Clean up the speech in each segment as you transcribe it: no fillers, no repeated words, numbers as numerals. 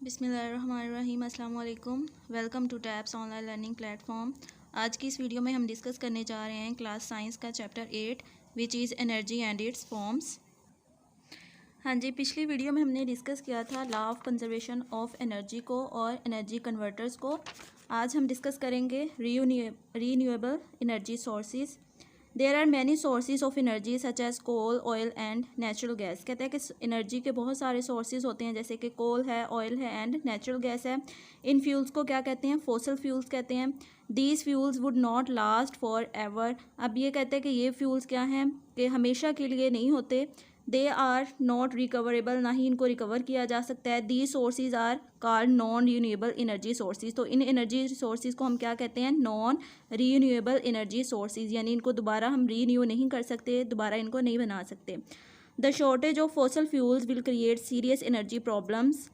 बिस्मिल्लाहिर्रहमानिर्रहीम अस्सलाम वालेकुम। Welcome to Tabs online learning platform. आज की इस वीडियो में हम डिस्कस करने जा रहे हैं क्लास साइंस का chapter 8 which is energy and its forms. हाँ जी, पिछली वीडियो में हमने डिस्कस किया था law of conservation of energy को और एनर्जी कन्वर्टर्स को। आज हम डिस्कस करेंगे renewable energy sources. There are many sources of energy such as coal, oil and natural gas. कहते हैं कि एनर्जी के बहुत सारे सोर्सेज होते हैं, जैसे कि कोल है, ऑयल है एंड नेचुरल गैस है। इन फ्यूल्स को क्या कहते हैं? फॉसिल फ्यूल्स कहते हैं। These fuels would not last for ever. अब ये कहते हैं कि ये फ्यूल्स क्या हैं कि हमेशा के लिए नहीं होते। दे आर नॉट रिकवरेबल, ना ही इनको रिकवर किया जा सकता है। The sources are called non renewable energy sources. तो इन एनर्जी सोर्सेज को हम क्या कहते हैं? नॉन रीन्यूएबल एनर्जी सोर्सेज, यानी इनको दोबारा हम रीन्यू नहीं कर सकते, दोबारा इनको नहीं बना सकते। The shortage of fossil fuels will create serious energy problems.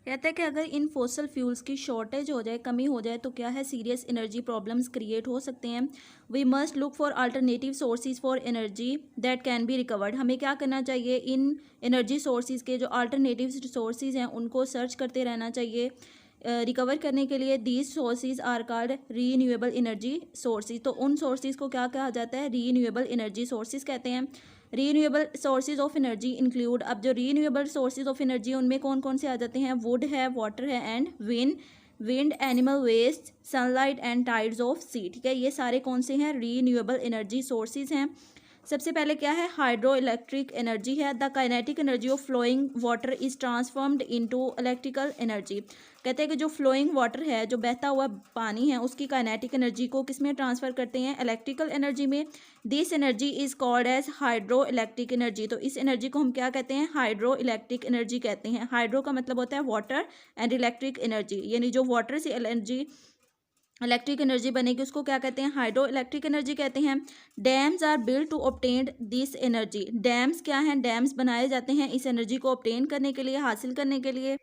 कहते हैं कि अगर इन फॉसल फ्यूल्स की शॉर्टेज हो जाए, कमी हो जाए, तो क्या है? सीरियस एनर्जी प्रॉब्लम्स क्रिएट हो सकते हैं। We must look for alternative sources for energy that can be recovered. हमें क्या करना चाहिए? इन एनर्जी सोर्सेज के जो अल्टरनेटिव सोर्सेज हैं उनको सर्च करते रहना चाहिए रिकवर करने के लिए। These sources are called renewable energy sources. तो उन सोर्सेज को क्या कहा जाता है? रीन्यूएबल एनर्जी सोर्सेज कहते हैं। Renewable sources of energy include, अब जो रीन्यूएबल सोर्सेज ऑफ एनर्जी उनमें कौन कौन से आ जाते हैं? वुड है, वाटर है and wind, animal waste, sunlight and tides of sea. ठीक है, ये सारे कौन से हैं? रीन्यूएबल एनर्जी सोर्सेज हैं। सबसे पहले क्या है? हाइड्रो इलेक्ट्रिक एनर्जी है। The kinetic energy of flowing water is transformed into electrical energy. कहते हैं कि जो फ्लोइंग वाटर है, जो बहता हुआ पानी है, उसकी काइनेटिक एनर्जी को किस में ट्रांसफ़र करते हैं? इलेक्ट्रिकल एनर्जी में। This energy is called as hydro electric energy. तो इस एनर्जी को हम क्या कहते हैं? हाइड्रो इलेक्ट्रिक एनर्जी कहते हैं। हाइड्रो का मतलब होता है वाटर एंड इलेक्ट्रिक एनर्जी, यानी जो वाटर से एनर्जी इलेक्ट्रिक एनर्जी बनेगी उसको क्या कहते हैं? हाइड्रो इलेक्ट्रिक एनर्जी कहते हैं। Dams are built to obtain this energy. Dams क्या हैं? डैम्स बनाए जाते हैं इस एनर्जी को ऑब्टेन करने के लिए, हासिल करने के लिए।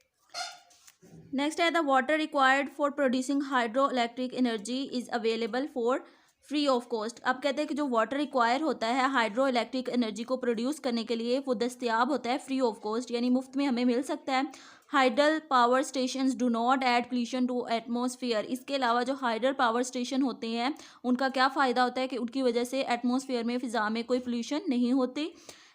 नेक्स्ट है the water required for producing hydro electric energy is available for free of cost. अब कहते हैं कि जो वाटर रिक्वायर होता है हाइड्रो इलेक्ट्रिक एनर्जी को प्रोड्यूस करने के लिए, वो दस्तियाब होता है फ्री ऑफ कॉस्ट, यानी मुफ्त में हमें मिल सकता है। Hydel power stations do not add pollution to atmosphere. इसके अलावा जो हाइडल पावर स्टेशन होते हैं उनका क्या फ़ायदा होता है कि उनकी वजह से एटमॉस्फेयर में, फ़िज़ा में कोई पोल्यूशन नहीं होती।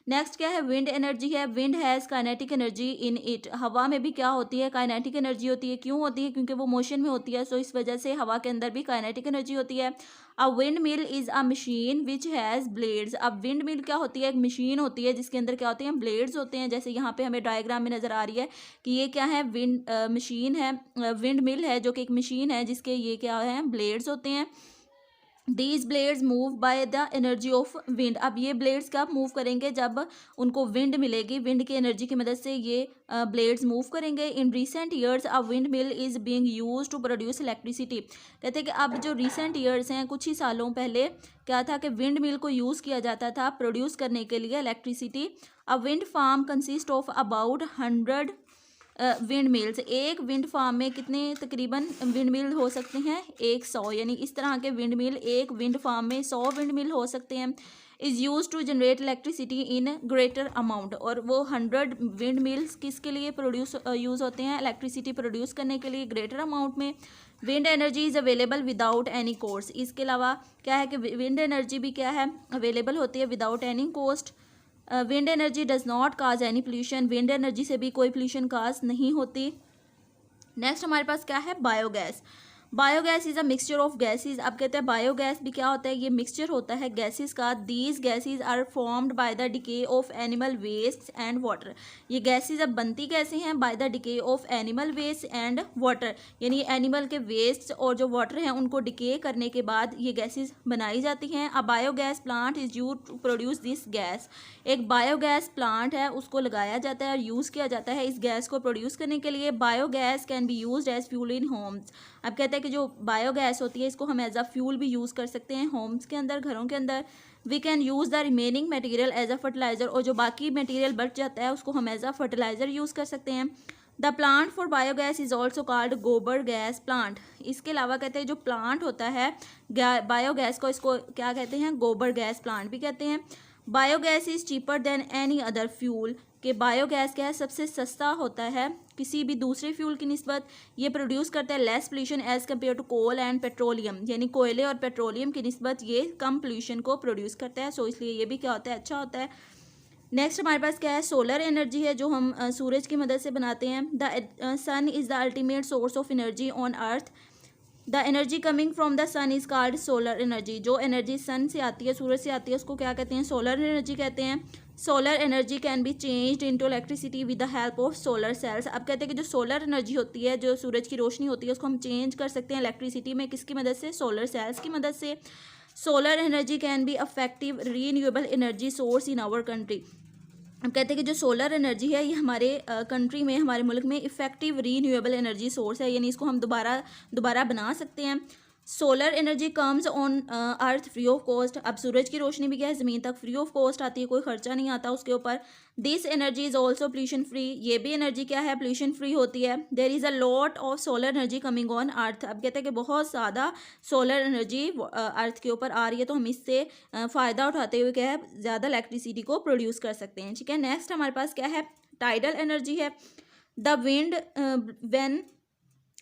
नेक्स्ट क्या है? विंड एनर्जी है। Wind has kinetic energy in it. हवा में भी क्या होती है? काइनेटिक एनर्जी होती है। क्यों होती है? क्योंकि वो मोशन में होती है, सो इस वजह से हवा के अंदर भी काइनेटिक एनर्जी होती है। अ wind mill is a machine which has blades. अब विंड मिल क्या होती है? एक मशीन होती है जिसके अंदर क्या होते हैं? ब्लेड्स होते हैं। जैसे यहाँ पे हमें डायग्राम में नज़र आ रही है कि ये क्या है? विंड मशीन है, विंड मिल है जो कि एक मशीन है जिसके ये क्या है? ब्लेड्स होते हैं। These blades move by the energy of wind. अब ये ब्लेड्स कब मूव करेंगे? जब उनको विंड मिलेगी, विंड की एनर्जी की मदद से ये ब्लेड्स मूव करेंगे। In recent years a wind mill is being used to produce electricity. कहते हैं कि अब जो रिसेंट ईयर्स हैं, कुछ ही सालों पहले क्या था कि विंड मिल को यूज़ किया जाता था प्रोड्यूस करने के लिए electricity. A wind farm consist of about 100 wind mills. एक विंड फार्म में कितने तकरीबन विंड मिल हो सकते हैं? 100, यानी इस तरह के विंड मिल एक विंड फार्म में 100 विंड मिल हो सकते हैं। Is use to generate electricity in greater amount. और वो 100 विंड मिल्स किसके लिए प्रोड्यूस यूज़ होते हैं? इलेक्ट्रिसिटी प्रोड्यूस करने के लिए ग्रेटर अमाउंट में। Wind energy is available without any cost. इसके अलावा क्या है कि विंड एनर्जी भी क्या है? अवेलेबल होती है without any cost. Wind energy does not cause any pollution. Wind energy से भी कोई पोल्यूशन काज नहीं होती। नेक्स्ट हमारे पास क्या है? Biogas. Biogas is a mixture of gases. अब कहते हैं बायोगैस भी क्या होता है? ये मिक्सचर होता है गैसेज का। These gases are formed by the decay of animal waste and water. ये गैसेज अब बनती कैसे हैं? By the decay of animal waste and water, यानी एनिमल के वेस्ट और जो वाटर हैं उनको डिके करने के बाद ये गैसेज बनाई जाती हैं। A biogas plant is used to produce this gas. एक बायोगैस प्लांट है, उसको लगाया जाता है और यूज़ किया जाता है इस गैस को प्रोड्यूस करने के लिए। Biogas can be used as fuel in homes. अब कहते हैं कि जो बायोगैस होती है इसको हम एज अ फ्यूल भी यूज़ कर सकते हैं होम्स के अंदर, घरों के अंदर। We can use the remaining material as a fertiliser. और जो बाकी मटेरियल बच जाता है उसको हम एज अ फर्टिलाइज़र यूज़ कर सकते हैं। The plant for biogas is also called गोबर गैस प्लांट। इसके अलावा कहते हैं जो प्लांट होता है बायोगैस को, इसको क्या कहते हैं? गोबर गैस प्लांट भी कहते हैं। Biogas is cheaper than any other fuel, कि बायोगैस क्या है, सबसे सस्ता होता है किसी भी दूसरे फ्यूल की निस्बत। ये प्रोड्यूस करता है less pollution as compare to coal and petroleum, यानी कोयले और पेट्रोलियम की निस्बत ये कम पोल्यूशन को प्रोड्यूस करता है। सो इसलिए ये भी क्या होता है, अच्छा होता है। नेक्स्ट हमारे पास क्या है, सोलर एनर्जी है, जो हम सूरज की मदद से बनाते हैं। The sun is the ultimate source of energy on earth. The energy coming from the sun is called solar energy. जो एनर्जी सन से आती है, सूरज से आती है, उसको क्या कहते हैं, सोलर एनर्जी कहते हैं। Solar energy can be changed into electricity with the help of solar cells. अब कहते हैं कि जो सोलर एनर्जी होती है, जो सूरज की रोशनी होती है, उसको हम चेंज कर सकते हैं इलेक्ट्रिसिटी में, किसकी मदद से, सोलर सेल्स की मदद से। Solar energy can be effective renewable energy source in our country. हम कहते हैं कि जो सोलर एनर्जी है, ये हमारे कंट्री में, हमारे मुल्क में इफ़ेक्टिव रीन्यूएबल एनर्जी सोर्स है, यानी इसको हम दोबारा बना सकते हैं। Solar energy comes on earth free of cost. अब सूरज की रोशनी भी क्या है, ज़मीन तक फ्री ऑफ कॉस्ट आती है, कोई ख़र्चा नहीं आता उसके ऊपर। This energy is also pollution free. ये भी एनर्जी क्या है, पोल्यूशन फ्री होती है। There is a lot of solar energy coming on earth. अब कहते हैं कि बहुत ज़्यादा सोलर एनर्जी अर्थ के ऊपर आ रही है, तो हम इससे फ़ायदा उठाते हुए क्या है, ज़्यादा इलेक्ट्रिसिटी को प्रोड्यूस कर सकते हैं। ठीक है, नेक्स्ट हमारे पास क्या है, टाइडल एनर्जी है। The wind when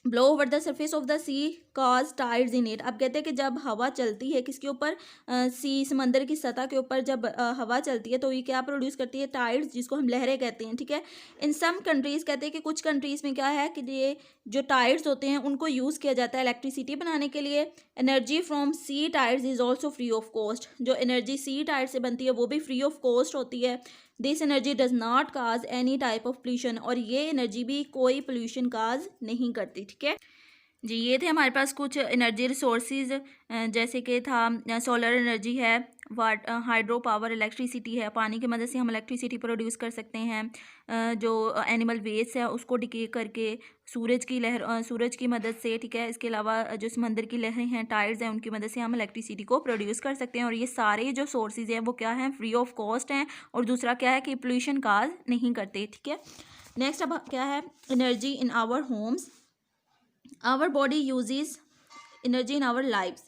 blow over the surface of the sea cause tides in it. अब कहते हैं कि जब हवा चलती है किसके ऊपर, सी, समंदर की सतह के ऊपर जब हवा चलती है, तो ये क्या प्रोड्यूस करती है, टाइड्स, जिसको हम लहरें कहते हैं। ठीक है, इन सम कंट्रीज़ कहते हैं कि कुछ कंट्रीज़ में क्या है कि ये जो टाइड्स होते हैं उनको यूज़ किया जाता है इलेक्ट्रिसिटी बनाने के लिए। Energy from sea tides is also free of cost. जो एनर्जी सी टाइड से बनती है वो भी फ्री ऑफ कॉस्ट होती है। This energy does not cause any type of pollution, और ये एनर्जी भी कोई पोल्यूशन काज नहीं करती। ठीक है जी, ये थे हमारे पास कुछ एनर्जी रिसोर्सेज, जैसे कि था सोलर एनर्जी है, हाइड्रो पावर इलेक्ट्रिसिटी है, पानी की मदद से हम इलेक्ट्रिसिटी प्रोड्यूस कर सकते हैं। जो एनिमल वेस्ट है उसको डिके करके, सूरज की मदद से। ठीक है, इसके अलावा जो समंदर की लहरें हैं, टाइड्स हैं, उनकी मदद से हम इलेक्ट्रिसिटी को प्रोड्यूस कर सकते हैं। और ये सारे जो सोर्सेज हैं वो क्या हैं, फ्री ऑफ कॉस्ट हैं। और दूसरा क्या है कि पोल्यूशन काज नहीं करते। ठीक है, नेक्स्ट अब क्या है, energy in our homes. Our body uses energy in our lifes.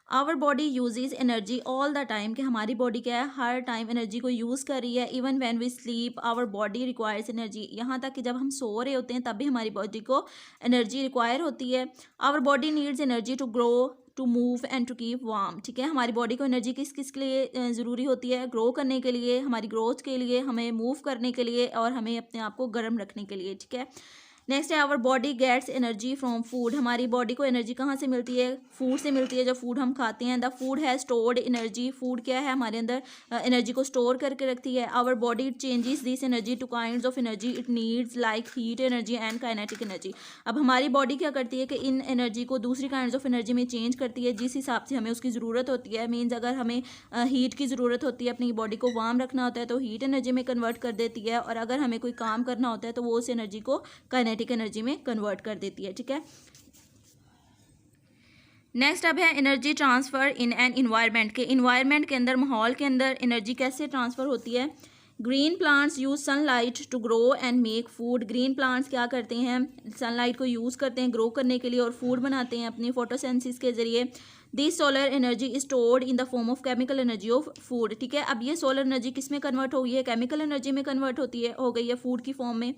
Our body uses energy all the time, कि हमारी बॉडी क्या है, हर टाइम एनर्जी को यूज़ कर रही है। Even when we sleep our body requires energy. यहाँ तक कि जब हम सो रहे होते हैं तब भी हमारी बॉडी को एनर्जी रिक्वायर होती है। Our body needs energy to grow, to move and to keep warm. ठीक है, हमारी बॉडी को एनर्जी किस किस के लिए ज़रूरी होती है, ग्रो करने के लिए, हमारी ग्रोथ के लिए, हमें मूव करने के लिए, और हमें अपने आप को गर्म रखने के लिए। ठीक है, नेक्स्ट है, our body gets energy from food. हमारी बॉडी को एनर्जी कहाँ से मिलती है, फूड से मिलती है, जो फूड हम खाते हैं। The food has stored energy. Food क्या है, हमारे अंदर एनर्जी को स्टोर करके रखती है। Our body changes this energy to kinds of energy it needs, like heat energy and kinetic energy. अब हमारी बॉडी क्या करती है कि इन एनर्जी को दूसरी काइंड्स ऑफ एनर्जी में चेंज करती है, जिस हिसाब से हमें उसकी ज़रूरत होती है। मीन्स अगर हमें हीट की ज़रूरत होती है, अपनी बॉडी को वार्म रखना होता है, तो हीट एनर्जी में कन्वर्ट कर देती है। और अगर हमें कोई काम करना होता है तो वो उस एनर्जी को काइनेटिक एनर्जी में कन्वर्ट कर देती है। ठीक है, नेक्स्ट अब है energy transfer in an environment, के इन्वायरमेंट के अंदर, माहौल के अंदर एनर्जी कैसे ट्रांसफ़र होती है। Green plants use sunlight to grow and make food. Green plants क्या करते हैं, सनलाइट को यूज़ करते हैं ग्रो करने के लिए और फूड बनाते हैं अपनी फोटोसिंथेसिस के ज़रिए। This solar energy is stored in the form of chemical energy of food. ठीक है, अब ये सोलर एनर्जी किस में कन्वर्ट हो गई है, केमिकल एनर्जी में कन्वर्ट हो गई है फूड की फॉर्म में।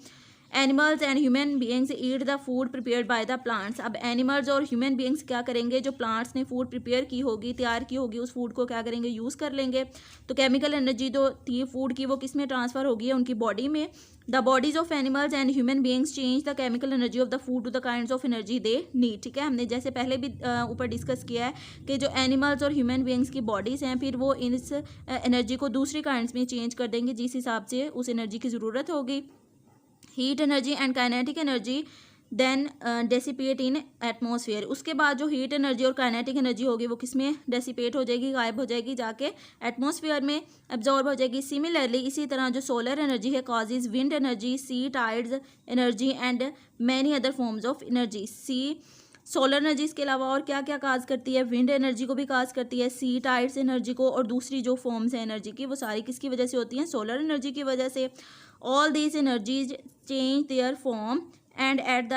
Animals and human beings eat the food prepared by the plants. अब एनिमल्स और ह्यूमन बीइंग्स क्या करेंगे, जो प्लांट्स ने फूड प्रिपेयर की होगी, तैयार की होगी, उस फूड को क्या करेंगे, यूज़ कर लेंगे। तो केमिकल एनर्जी जो थी फूड की, वो किस में ट्रांसफ़र होगी है, उनकी बॉडी में। The bodies of animals and human beings change the chemical energy of the food to the kinds of energy they need. ठीक है, हमने जैसे पहले भी ऊपर डिस्कस किया है कि जो एनिमल्स और ह्यूमन बीइंग्स की बॉडीज़ हैं, फिर वो इस एनर्जी को दूसरी काइंड्स में चेंज कर देंगे जिस हिसाब से उस एनर्जी की ज़रूरत होगी। Heat energy and kinetic energy then dissipate in atmosphere. उसके बाद जो हीट एनर्जी और काइनेटिक एनर्जी होगी वो किस में डेसिपेट हो जाएगी, गायब हो जाएगी, जाके एटमॉस्फेयर में एब्जॉर्ब हो जाएगी। सिमिलरली इसी तरह जो सोलर एनर्जी है causes wind energy, sea tides energy and many other forms of energy. Solar energy इसके अलावा और क्या क्या काज करती है, विंड एनर्जी को भी काज करती है, सी टाइड्स एनर्जी को, और दूसरी जो फॉर्म्स है एनर्जी की वो सारी किसकी वजह से होती हैं, सोलर एनर्जी की वजह से। All these energies change their form and at the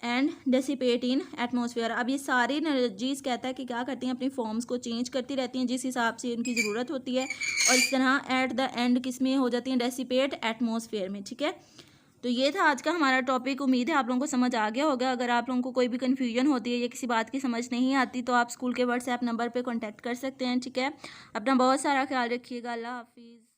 end dissipate in atmosphere. अब ये सारी एनर्जीज कहता है कि क्या करती हैं, अपनी फॉर्म्स को चेंज करती रहती हैं जिस हिसाब से इनकी ज़रूरत होती है, और इस तरह एट द एंड किस में हो जाती हैं, डेसिपेट एटमॉस्फेयर में। ठीक है, तो ये था आज का हमारा टॉपिक। उम्मीद है आप लोगों को समझ आ गया होगा। अगर आप लोगों को कोई भी कन्फ्यूजन होती है या किसी बात की समझ नहीं आती तो आप स्कूल के व्हाट्सएप नंबर पर कॉन्टैक्ट कर सकते हैं। ठीक है, अपना बहुत सारा ख्याल रखिएगा। अल्लाह हाफिज़।